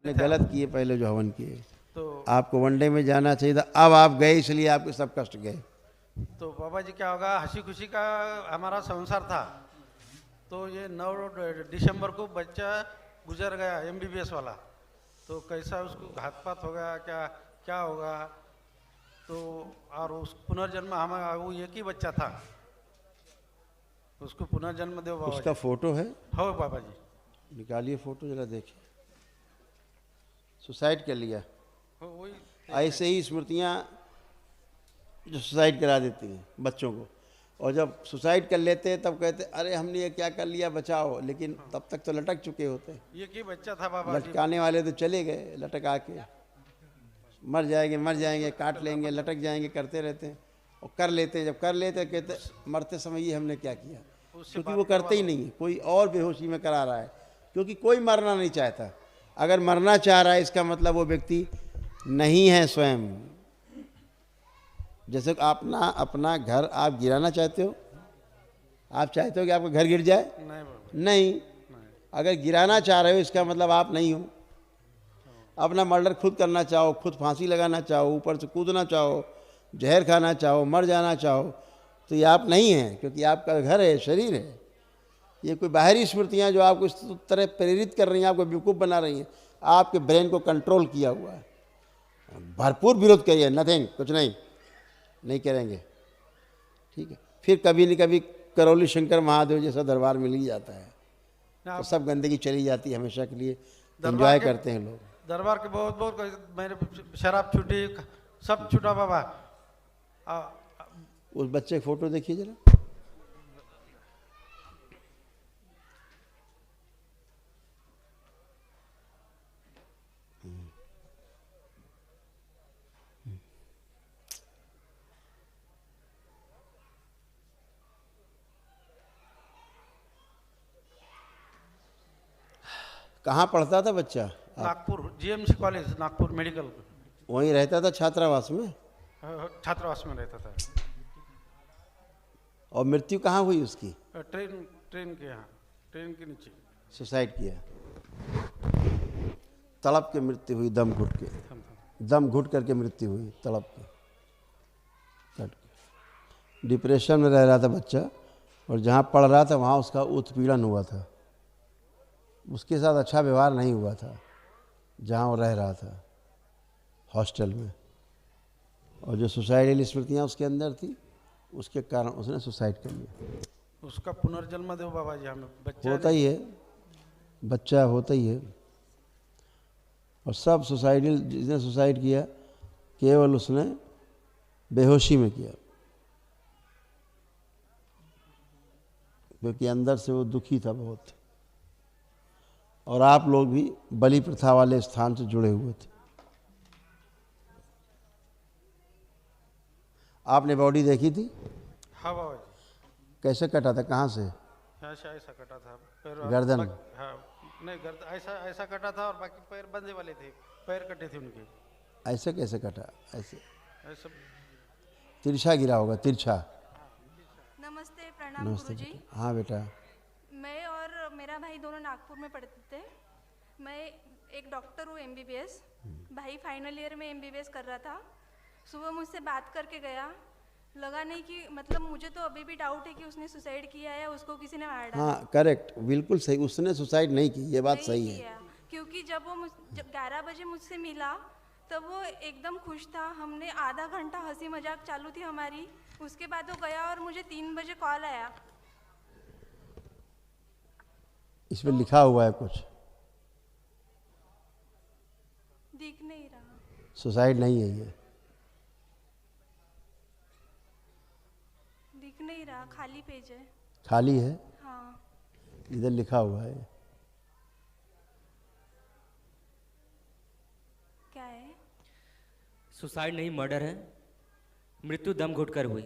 ने गलत किए पहले जो हवन किए। तो आपको वनडे में जाना चाहिए था, अब आप गए इसलिए आपके सब कष्ट गए। तो बाबा जी क्या होगा, हंसी खुशी का हमारा संसार था। तो ये 9 दिसंबर को बच्चा गुजर गया एमबीबीएस वाला। तो कैसा उसको घातपात हो गया, क्या क्या होगा। तो और उस पुनर्जन्म हम वो एक ही बच्चा था, उसको पुनर्जन्म दो बाबा उसका जी। फोटो है, हो बाबा जी। निकालिए फोटो जरा देखिए। सुसाइड कर लिया। हो वही ऐसे ही स्मृतियाँ जो सुसाइड करा देती हैं बच्चों को, और जब सुसाइड कर लेते हैं तब कहते अरे हमने ये क्या कर लिया बचाओ, लेकिन तब तक तो लटक चुके होते हैं। एक ही बच्चा था बाबा जी। लटकाने वाले तो चले गए लटका के, मर जाएंगे काट लेंगे लटक जाएंगे करते रहते हैं, और कर लेते हैं। जब कर लेते हैं कहते मरते समय ये हमने क्या किया, उससे क्योंकि बात वो करते ही नहीं है, कोई और बेहोशी में करा रहा है। क्योंकि कोई मरना नहीं चाहता। अगर मरना चाह रहा है इसका मतलब वो व्यक्ति नहीं है स्वयं। जैसे अपना अपना घर आप गिराना चाहते हो, आप चाहते हो कि आपका घर गिर जाए? नहीं बाबा नहीं। अगर गिराना चाह रहे हो इसका मतलब आप नहीं हो। अपना मर्डर खुद करना चाहो, खुद फांसी लगाना चाहो, ऊपर से कूदना चाहो, जहर खाना चाहो, मर जाना चाहो, तो ये आप नहीं हैं, क्योंकि आपका घर है, शरीर है। ये कोई बाहरी स्मृतियाँ जो आपको इस तरह प्रेरित कर रही हैं, आपको बेवकूफ़ बना रही हैं, आपके ब्रेन को कंट्रोल किया हुआ है। भरपूर विरोध करिए, नथिंग, कुछ नहीं करेंगे, ठीक है। फिर कभी न कभी करौली शंकर महादेव जैसा दरबार मिल ही जाता है, तो सब गंदगी चली जाती है हमेशा के लिए, एंजॉय करते हैं लोग। दरबार के बहुत बहुत मेरे शराब छूटी, सब छूटा बाबा। उस बच्चे की फोटो देखिए जरा। कहाँ पढ़ता था बच्चा? Nagpur GMC college, Nagpur medical. वहीं रहता था छात्रावास में? छात्रावास में रहता था। और मृत्यु कहाँ हुई उसकी? ट्रेन के यहाँ, ट्रेन के नीचे सुसाइड किया, तड़प के मृत्यु हुई, दम घुट के, दम घुट करके मृत्यु हुई, तड़प के, कट के। डिप्रेशन में रह रहा था बच्चा, और जहाँ पढ़ रहा था वहाँ उसका उत्पीड़न हुआ था, उसके साथ अच्छा व्यवहार नहीं हुआ था जहाँ वो रह रहा था, हॉस्टल में। और जो सुसाइडल स्मृतियाँ उसके अंदर थी, उसके कारण उसने सुसाइड कर लिया। उसका पुनर्जन्म दो बाबा जी हमें। बच्चा होता ही है, बच्चा होता ही है। और सब सुसाइडल, जिसने सुसाइड किया केवल उसने बेहोशी में किया, क्योंकि अंदर से वो दुखी था बहुत। और आप लोग भी बलि प्रथा वाले स्थान से जुड़े हुए थे। आपने बॉडी देखी थी? हाँ बाबा जी। कैसे कटा था, कहाँ से? ऐसा ऐसा कटा था पैर, गर्दन? हाँ नहीं, गर्दन ऐसा ऐसा कटा था, और बाकी पैर बंधे वाले थे, पैर कटे थे उनके। ऐसे कैसे कटा? ऐसे ऐसा तिरछा गिरा होगा, तिरछा। नमस्ते, प्रणाम नमस्ते गुरुजी। बेटा। हाँ बेटा। मैं और मेरा भाई दोनों नागपुर में पढ़ते थे। मैं एक डॉक्टर हूँ एमबीबीएस। भाई फाइनल ईयर में एमबीबीएस कर रहा था। सुबह मुझसे बात करके गया, लगा नहीं कि मतलब मुझे तो अभी भी डाउट है कि उसने सुसाइड किया है या उसको किसी ने मार डाला। हाँ करेक्ट, बिल्कुल सही, उसने सुसाइड नहीं की, ये बात नहीं सही है। किया, क्योंकि जब वो जब 11 बजे मुझसे मिला तब वो एकदम खुश था। हमने आधा घंटा हंसी मजाक चालू थी हमारी। उसके बाद वो गया और मुझे 3 बजे कॉल आया। इसमें लिखा हुआ है कुछ? दिख नहीं रहा। सुसाइड नहीं है ये, दिख नहीं रहा, खाली पेज है। खाली है। हाँ, इधर लिखा हुआ है। क्या है? सुसाइड नहीं, मर्डर है। मृत्यु दम घुटकर हुई।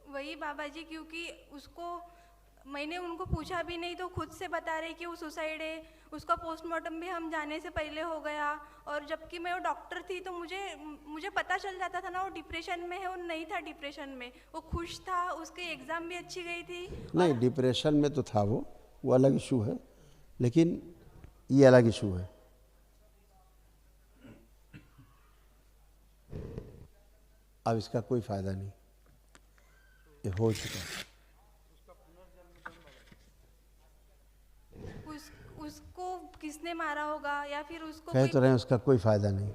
वही बाबा जी, क्योंकि उसको मैंने उनको पूछा भी नहीं तो खुद से बता रहे कि वो सुसाइड है। उसका पोस्टमार्टम भी हम जाने से पहले हो गया। और जबकि मैं वो डॉक्टर थी तो मुझे पता चल जाता था ना वो डिप्रेशन में है। वो नहीं था डिप्रेशन में, वो खुश था, उसके एग्ज़ाम भी अच्छी गई थी। नहीं, डिप्रेशन में तो था वो अलग इशू है, लेकिन ये अलग इशू है। अब इसका कोई फ़ायदा नहीं, ये हो चुका। उसको किसने मारा होगा या फिर उसको कह तो रहे हैं उसका कोई फ़ायदा नहीं,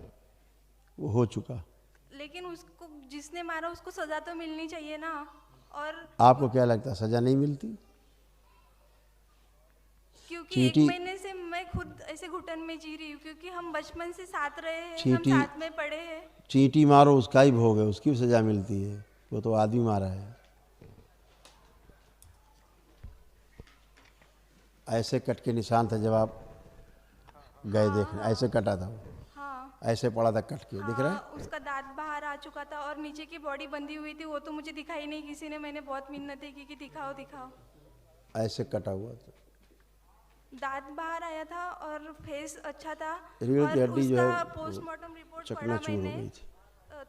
वो हो चुका। लेकिन उसको जिसने मारा उसको सजा तो मिलनी चाहिए ना। और आपको क्या लगता है सज़ा नहीं मिलती? क्योंकि एक चींटी- महीने से मैं खुद ऐसे घुटन में जी रही हूँ, क्योंकि हम बचपन से साथ रहे हैं, हम चींटी- साथ में पढ़े हैं। चींटी मारो उसका ही भोग है, उसकी भी सज़ा मिलती है, वो तो आदमी मारा है। ऐसे कट के निशान था जब आप गए देखने, ऐसे कटा था वो, हाँ ऐसे पड़ा था कट के, दिख रहा है? हाँ, उसका दांत बाहर आ चुका था और नीचे की बॉडी बंधी हुई थी, वो तो मुझे दिखाई नहीं किसी ने, मैंने बहुत मिन्नतें की कि दिखाओ दिखाओ। ऐसे कटा हुआ था। दांत बाहर आया था और फेस अच्छा था। रीढ़ की और हड्डी जो है उसका पोस्टमार्टम रिपोर्ट पढ़ा चकनाचूर हो मैंने, गई थी।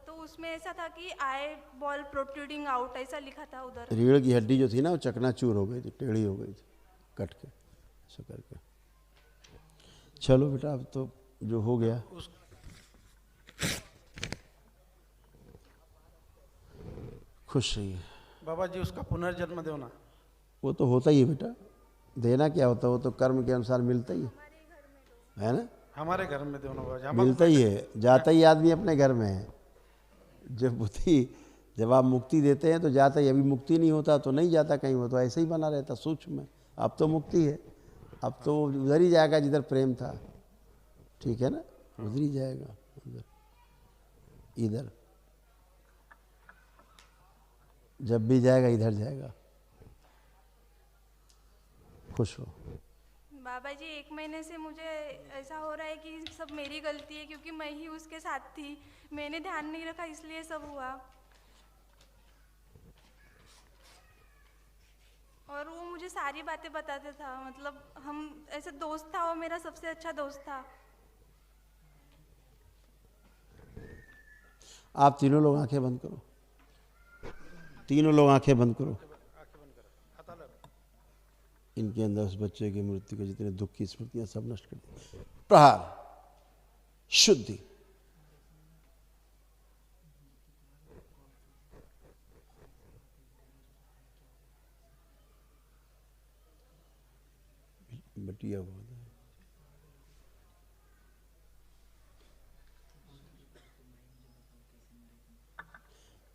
तो उसमें ऐसा था कि आई बॉल प्रोट्रूडिंग आउट ऐसा लिखा था उधर। रीढ़ की हड्डी जो थी ना वो चकनाचूर हो गई थी, टेढ़ी हो गई थी कट के, ऐसा करके। चलो बेटा अब तो जो हो गया, खुश रहिए। बाबा जी उसका पुनर्जन्म दो ना। वो तो होता ही है बेटा, देना क्या होता है, वो तो कर्म के अनुसार मिलता ही है ना, हमारे घर में दो ना बाबा जी। मिलता ही है, जाता ही आदमी अपने घर में है। जब बुद्धि, जब आप मुक्ति देते हैं तो जाता ही, अभी मुक्ति नहीं होता तो नहीं जाता कहीं, वो तो ऐसे ही बना रहता सूक्ष्म में। अब तो मुक्ति है, अब तो उधर ही जाएगा जिधर प्रेम था, ठीक है ना, उधर ही जाएगा, उधर इधर जब भी जाएगा इधर जाएगा। खुश हो। बाबा जी 1 महीने से मुझे ऐसा हो रहा है कि सब मेरी गलती है, क्योंकि मैं ही उसके साथ थी, मैंने ध्यान नहीं रखा इसलिए सब हुआ। और वो मुझे सारी बातें बताता था, मतलब हम ऐसे दोस्त था, वो मेरा सबसे अच्छा दोस्त था। आप तीनों लोग आंखें बंद करो, तीनों लोग आंखें बंद करो। इनके अंदर उस बच्चे की मृत्यु के जितने दुख की स्मृतियां सब नष्ट कर दी। प्रहार, शुद्धि। बटिया हुआ था।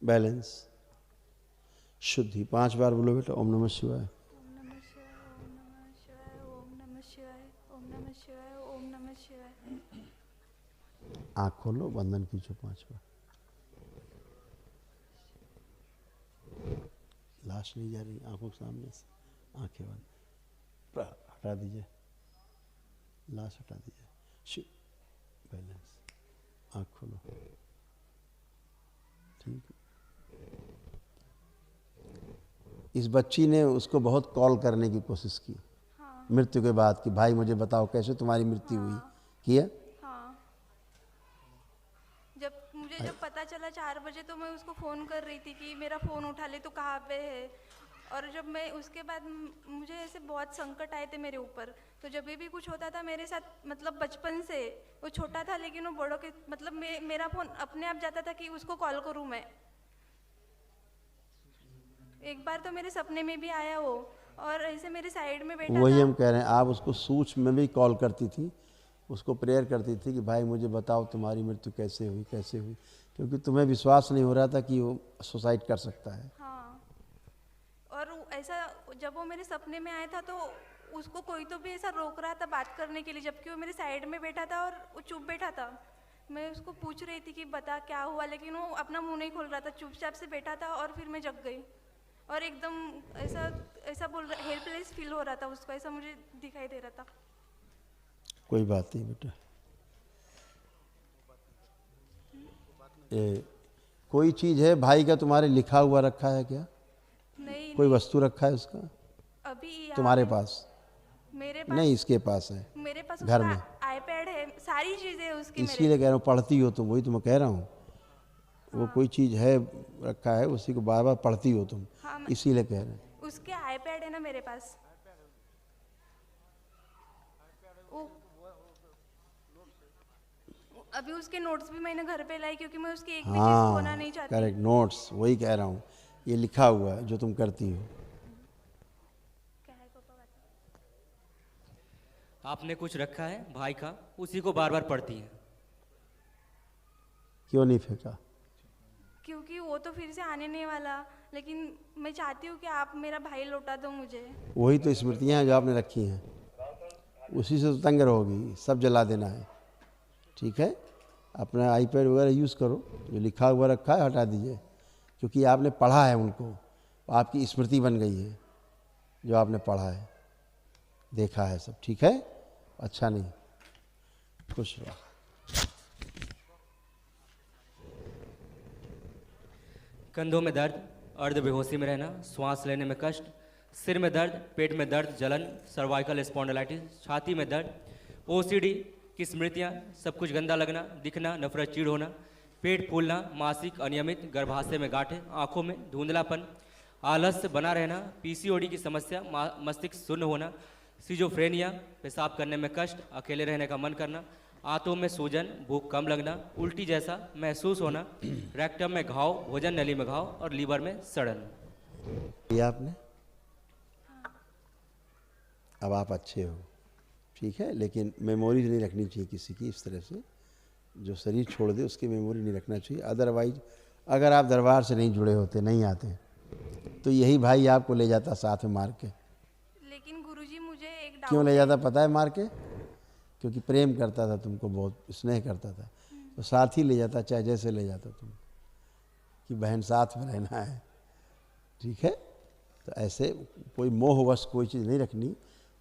बैलेंस, शुद्धि। 5 बार बोलो बेटा, ओम नमः शिवाय। ओम नमः शिवाय, ओम नमः शिवाय, ओम नमः शिवाय, ओम नमः शिवाय, ओम नमः शिवाय। आँख खोलो, बंधन खींचो 5 बार। लाश नहीं जा रही आंखों के सामने से, आंखें बंद। हटा दीजिए, लाश हटा दीजिए। शिव, बैलेंस। आँख खोलो, ठीक। इस बच्ची ने उसको बहुत कॉल करने की कोशिश की मृत्यु के बाद कि भाई मुझे बताओ कैसे तुम्हारी मृत्यु हुई, किया? हाँ, जब पता चला 4 बजे तो मैं उसको फ़ोन कर रही थी कि मेरा फ़ोन उठा ले, तो कहाँ पे है। और जब मैं उसके बाद मुझे ऐसे बहुत संकट आए थे मेरे ऊपर, तो जब भी कुछ होता था मेरे साथ, मतलब बचपन से, वो छोटा था लेकिन वो बड़ों के, मतलब मेरा फ़ोन अपने आप जाता था कि उसको कॉल करूँ मैं। एक बार तो मेरे सपने में भी आया वो, और ऐसे मेरे साइड में बैठा वही था। हम कह रहे हैं, आप उसको सूक्ष्म में भी कॉल करती थी, उसको प्रेयर करती थी कि भाई मुझे बताओ तुम्हारी मृत्यु कैसे हुई, कैसे हुई, क्योंकि तुम्हें विश्वास नहीं हो रहा था कि वो सुसाइड कर सकता है। हाँ, और ऐसा जब वो मेरे सपने में आया था तो उसको कोई तो भी ऐसा रोक रहा था बात करने के लिए, जबकि वो मेरे साइड में बैठा था और वो चुप बैठा था। मैं उसको पूछ रही थी कि बता क्या हुआ, लेकिन वो अपना मुंह नहीं खोल रहा था, चुपचाप से बैठा था। और फिर मैं जग गई और एकदम ऐसा ऐसा बोल रहा, हेल्पलेस फील हो रहा था उसको, ऐसा मुझे दिखाई दे रहा था। कोई बात नहीं बेटा, कोई चीज़ है भाई का तुम्हारे लिखा हुआ रखा है क्या? नहीं, कोई वस्तु रखा है उसका अभी यहाँ तुम्हारे पे- पास? मेरे पास नहीं, इसके पास है, मेरे पास घर उसका में। आईपैड है, सारी चीजें उसकी मेरे। इसीलिए कह रहा हूँ पढ़ती हो तुम, वही तो मैं कह रहा हूँ। वो कोई चीज़ है रखा है, उसी को बार बार पढ़ती हो तुम, हाँ, इसीलिए कह रहे हैं। उसके आईपैड है ना मेरे पास। वो अभी उसके नोट्स भी मैंने घर पे लाए क्योंकि मैं उसकी एक भी चीज़ खोना हाँ नहीं चाहती। करेक्ट, नोट्स, वही कह रहा हूँ, ये लिखा हुआ है जो तुम करती हो। क्या है पापा बताओ? आपने कुछ रखा है भाई का, उसी को बार बार पढ़ती हैं। क्यों नहीं फेंका? क्योंकि वो तो फिर से आने नहीं वाला, लेकिन मैं चाहती हूँ कि आप मेरा भाई लौटा दो मुझे। वही तो स्मृतियाँ हैं जो आपने रखी हैं, उसी से तो तंग रहोगी, सब जला देना है। ठीक है, अपना आईपैड वगैरह यूज़ करो, जो लिखा हुआ रखा है हटा दीजिए, क्योंकि आपने पढ़ा है उनको, आपकी स्मृति बन गई है जो आपने पढ़ा है, देखा है सब। ठीक है, अच्छा नहीं, खुश रहो। कंधों में दर्द, अर्ध बेहोशी में रहना, श्वास लेने में कष्ट, सिर में दर्द, पेट में दर्द, जलन, सर्वाइकल स्पॉन्डिलाइटिस, छाती में दर्द, ओसीडी की स्मृतियाँ, सब कुछ गंदा लगना, दिखना, नफरत, चीड़ होना, पेट फूलना, मासिक अनियमित, गर्भाशय में गांठें, आंखों में धुंधलापन, आलस्य बना रहना, पीसीओडी की समस्या, मस्तिष्क शून्य होना, सिजोफ्रेनिया, पेशाब करने में कष्ट, अकेले रहने का मन करना, आंतों में सूजन, भूख कम लगना, उल्टी जैसा महसूस होना, रेक्टम में घाव, भोजन नली में घाव और लीवर में सड़न। ये आपने, अब आप अच्छे हो। ठीक है, लेकिन मेमोरी नहीं रखनी चाहिए किसी की इस तरह से, जो शरीर छोड़ दे उसकी मेमोरी नहीं रखना चाहिए। अदरवाइज अगर आप दरबार से नहीं जुड़े होते, नहीं आते, तो यही भाई आपको ले जाता साथ में मार के। लेकिन गुरुजी मुझे एक डाउट क्यों ले जाता पता है मार के? क्योंकि प्रेम करता था तुमको, बहुत स्नेह करता था, तो साथ ही ले जाता, चाहे जैसे ले जाता तुम, कि बहन साथ में रहना है। ठीक है, तो ऐसे कोई मोहवश कोई चीज़ नहीं रखनी।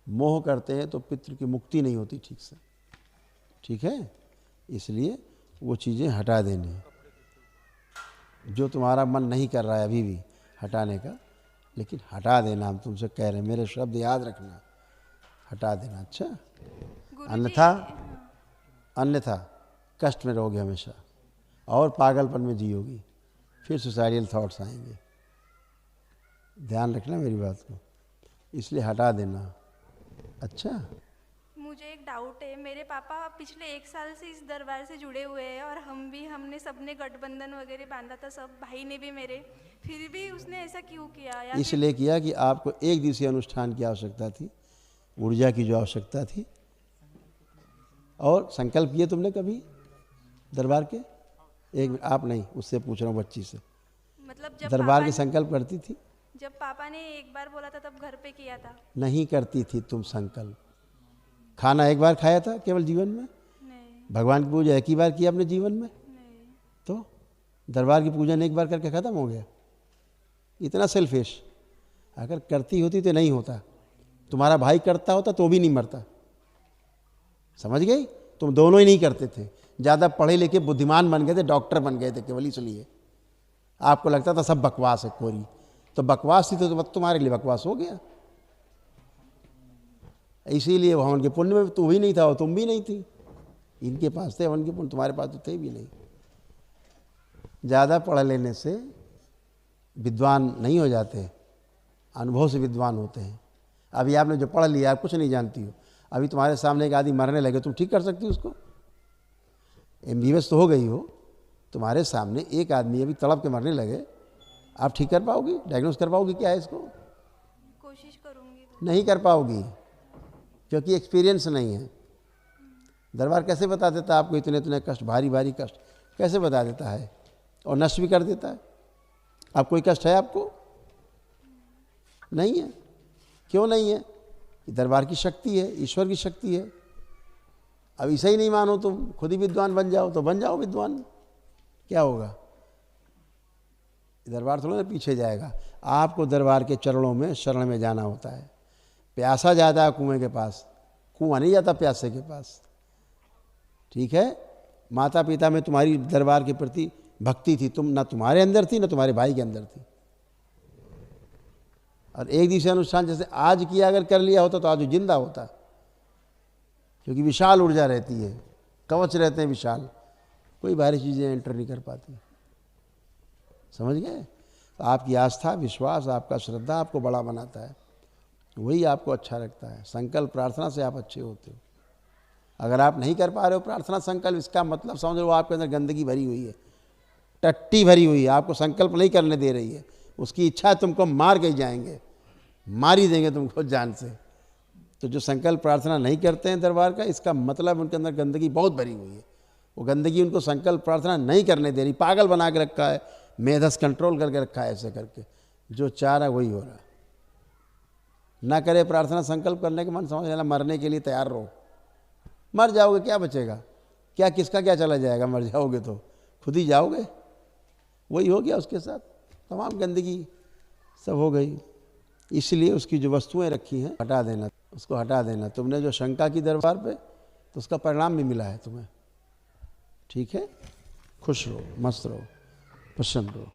मोह करते हैं तो पितृ की मुक्ति नहीं होती ठीक से। ठीक है, इसलिए वो चीज़ें हटा देनी। जो तुम्हारा मन नहीं कर रहा है अभी भी हटाने का, लेकिन हटा देना, हम तुमसे कह रहे हैं, मेरे शब्द याद रखना, हटा देना। अच्छा, अन्यथा कष्ट में रहोगे हमेशा और पागलपन में जियोगी, फिर सुसाइडल थॉट्स आएंगे। ध्यान रखना मेरी बात को, इसलिए हटा देना। अच्छा, मुझे एक डाउट है, मेरे पापा पिछले 1 साल से इस दरबार से जुड़े हुए हैं और हमने सबने गठबंधन वगैरह बांधा था, सब भाई ने भी मेरे, फिर भी उसने ऐसा क्यों किया? या इसलिए किया कि आपको एक दिवसीय अनुष्ठान की आवश्यकता थी, ऊर्जा की जो आवश्यकता थी। और संकल्प किए तुमने कभी दरबार के? एक आप नहीं, उससे पूछ रहा हूँ, बच्ची से। मतलब जब दरबार के संकल्प करती थी? जब पापा ने एक बार बोला था तब घर पे किया था। नहीं करती थी तुम संकल्प। खाना एक बार खाया था केवल जीवन में? नहीं। भगवान की पूजा एक ही बार की अपने जीवन में? नहीं। तो दरबार की पूजन एक बार करके ख़त्म हो गया? इतना सेल्फिश। अगर करती होती तो नहीं होता, तुम्हारा भाई करता होता तो भी नहीं मरता। समझ गई? तुम दोनों ही नहीं करते थे, ज़्यादा पढ़े लिखे बुद्धिमान बन गए थे, डॉक्टर बन गए थे केवल इसलिए। आपको लगता था सब बकवास है कोरी, तो बकवास थी तो तुम्हारे लिए बकवास हो गया। इसीलिए भगवान के पुण्य में तू भी नहीं था और तुम भी नहीं थी। इनके पास थे हवन के पुण्य, तुम्हारे पास तो थे भी नहीं। ज़्यादा पढ़ लेने से विद्वान नहीं हो जाते, अनुभव से विद्वान होते हैं। अभी आपने जो पढ़ लिया, आप कुछ नहीं जानती हो। अभी तुम्हारे सामने एक आदमी मरने लगे, तुम ठीक कर सकती हो उसको? MBBS तो हो गई हो, तुम्हारे सामने एक आदमी अभी तड़प के मरने लगे, आप ठीक कर पाओगी? डायग्नोस कर पाओगी क्या है इसको? कोशिश करूंगी। नहीं कर पाओगी, क्योंकि एक्सपीरियंस नहीं है। दरबार कैसे बता देता है आपको इतने इतने कष्ट, भारी भारी कष्ट कैसे बता देता है, और नष्ट भी कर देता है। अब कोई कष्ट है आपको? नहीं है। क्यों नहीं है? दरबार की शक्ति है, ईश्वर की शक्ति है। अब इसे ही नहीं मानो तुम, खुद ही विद्वान बन जाओ, तो बन जाओ विद्वान, क्या होगा? दरबार थोड़ा ना पीछे जाएगा। आपको दरबार के चरणों में शरण में जाना होता है। प्यासा जाता है कुएं के पास, कुआं नहीं जाता प्यासे के पास। ठीक है, माता पिता में तुम्हारी दरबार के प्रति भक्ति थी, तुम ना तुम्हारे अंदर थी ना तुम्हारे भाई के अंदर थी। और एक दिवसीय अनुष्ठान जैसे आज किया अगर कर लिया होता तो आज जिंदा होता, क्योंकि विशाल ऊर्जा रहती है, कवच रहते हैं विशाल, कोई भारी चीज़ें एंटर नहीं कर पाती। समझ गए? तो आपकी आस्था, विश्वास, आपका श्रद्धा आपको बड़ा बनाता है, वही आपको अच्छा रखता है। संकल्प प्रार्थना से आप अच्छे होते हो। अगर आप नहीं कर पा रहे हो प्रार्थना संकल्प, इसका मतलब समझ लो आपके अंदर गंदगी भरी हुई है, टट्टी भरी हुई है, आपको संकल्प नहीं करने दे रही है। उसकी इच्छा तुमको मार के जाएंगे, मार ही देंगे तुमको जान से। तो जो संकल्प प्रार्थना नहीं करते हैं दरबार का, इसका मतलब उनके अंदर गंदगी बहुत भरी हुई है। वो गंदगी उनको संकल्प प्रार्थना नहीं करने दे रही, पागल बना के रखा है, मेधस कंट्रोल करके रखा है। ऐसे करके जो चाह रहा है वही हो रहा है। ना करे प्रार्थना संकल्प करने के मन, समझ लेना मरने के लिए तैयार रहो। मर जाओगे क्या बचेगा, क्या किसका क्या चला जाएगा, मर जाओगे तो खुद ही जाओगे। वही हो गया उसके साथ, तमाम गंदगी सब हो गई। इसलिए उसकी जो वस्तुएं रखी हैं हटा देना, उसको हटा देना। तुमने जो शंका की दरबार पे, तो उसका परिणाम भी मिला है तुम्हें। ठीक है, खुश रहो, मस्त रहो, प्रसन्न रहो।